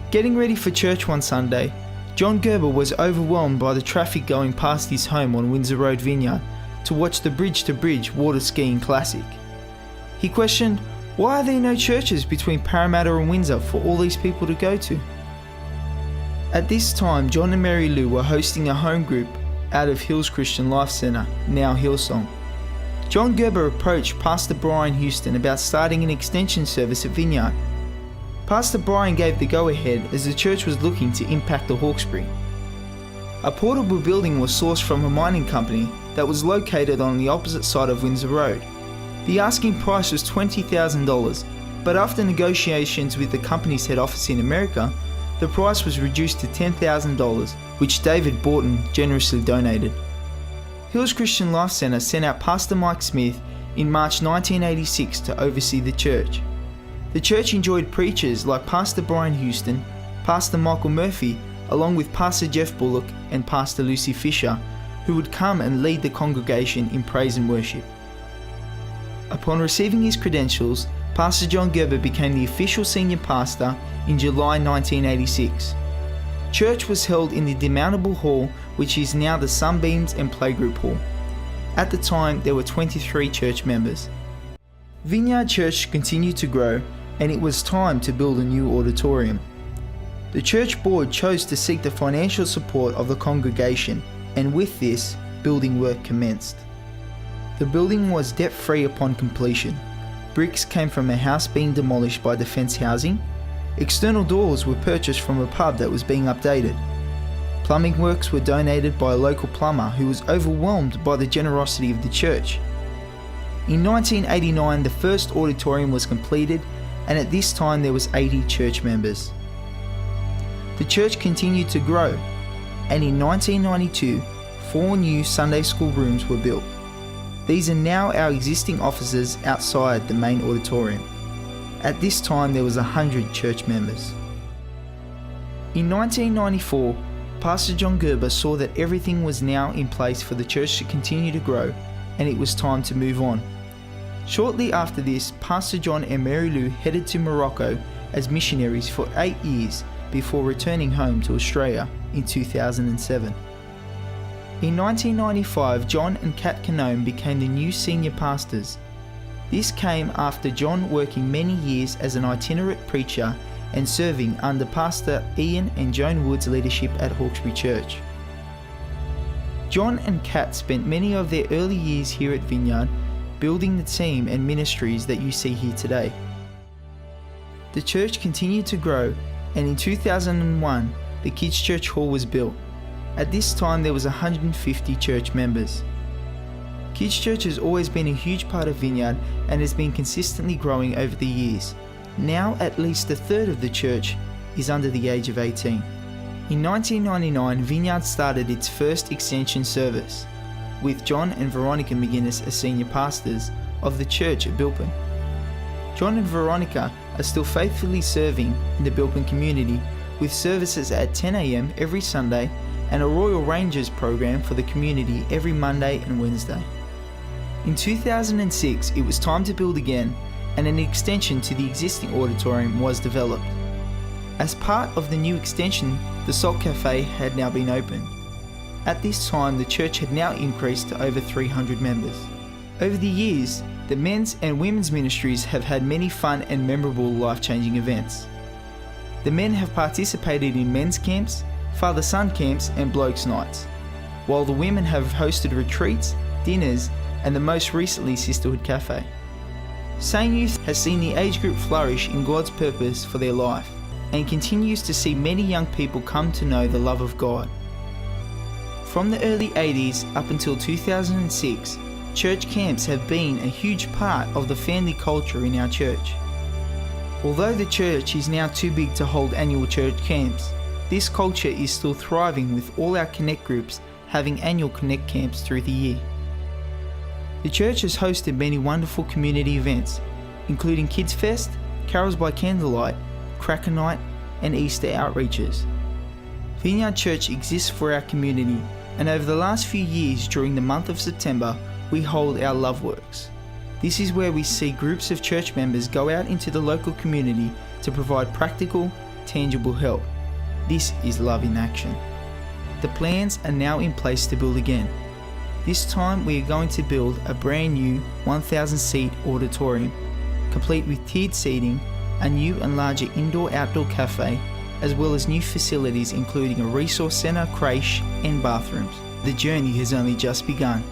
Getting ready for church one Sunday, John Gerber was overwhelmed by the traffic going past his home on Windsor Road Vineyard to watch the Bridge to Bridge water skiing classic. He questioned, why are there no churches between Parramatta and Windsor for all these people to go to? At this time, John and Mary Lou were hosting a home group out of Hills Christian Life Centre, now Hillsong. John Gerber approached Pastor Brian Houston about starting an extension service at Vineyard. Pastor Brian gave the go-ahead as the church was looking to impact the Hawkesbury. A portable building was sourced from a mining company that was located on the opposite side of Windsor Road. The asking price was $20,000, but after negotiations with the company's head office in America, the price was reduced to $10,000, which David Borton generously donated. Hills Christian Life Centre sent out Pastor Mike Smith in March 1986 to oversee the church. The church enjoyed preachers like Pastor Brian Houston, Pastor Michael Murphy, along with Pastor Jeff Bullock and Pastor Lucy Fisher, who would come and lead the congregation in praise and worship. Upon receiving his credentials, Pastor John Gerber became the official senior pastor in July 1986. Church was held in the demountable hall, which is now the Sunbeams and Playgroup Hall. At the time, there were 23 church members. Vineyard Church continued to grow, and it was time to build a new auditorium. The church board chose to seek the financial support of the congregation, and with this, building work commenced. The building was debt-free upon completion. Bricks came from a house being demolished by Defence Housing. External doors were purchased from a pub that was being updated. Plumbing works were donated by a local plumber who was overwhelmed by the generosity of the church. In 1989, the first auditorium was completed, and at this time there was 80 church members. The church continued to grow, and in 1992, 4 new Sunday school rooms were built. These are now our existing offices outside the main auditorium. At this time there was 100 church members. In 1994, Pastor John Gerber saw that everything was now in place for the church to continue to grow, and it was time to move on. Shortly after this, Pastor John and Mary Lou headed to Morocco as missionaries for 8 years before returning home to Australia in 2007. In 1995, John and Kat Canome became the new senior pastors. This came after John working many years as an itinerant preacher and serving under Pastor Ian and Joan Wood's leadership at Hawkesbury Church. John and Kat spent many of their early years here at Vineyard building the team and ministries that you see here today. The church continued to grow, and in 2001, the Kids Church Hall was built. At this time, there was 150 church members. Kids Church has always been a huge part of Vineyard and has been consistently growing over the years. Now, at least a third of the church is under the age of 18. In 1999, Vineyard started its first extension service, with John and Veronica McGuinness as senior pastors of the church at Bilpin. John and Veronica are still faithfully serving in the Bilpin community with services at 10 a.m. every Sunday and a Royal Rangers program for the community every Monday and Wednesday. In 2006, it was time to build again, and an extension to the existing auditorium was developed. As part of the new extension, the Salt Cafe had now been opened. At this time, the church had now increased to over 300 members. Over the years, the men's and women's ministries have had many fun and memorable life-changing events. The men have participated in men's camps, father-son camps and blokes nights, while the women have hosted retreats, dinners and the most recently Sisterhood Cafe. Sane Youth has seen the age group flourish in God's purpose for their life and continues to see many young people come to know the love of God. From the early 80s up until 2006, church camps have been a huge part of the family culture in our church. Although the church is now too big to hold annual church camps, this culture is still thriving with all our Connect groups having annual Connect camps through the year. The church has hosted many wonderful community events, including Kids Fest, Carols by Candlelight, Cracker Night and Easter outreaches. Vineyard Church exists for our community, and over the last few years during the month of September, we hold our Love Works. This is where we see groups of church members go out into the local community to provide practical, tangible help. This is love in action. The plans are now in place to build again. This time we are going to build a brand new 1,000 seat auditorium, complete with tiered seating, a new and larger indoor-outdoor cafe, as well as new facilities including a resource centre, creche and bathrooms. The journey has only just begun.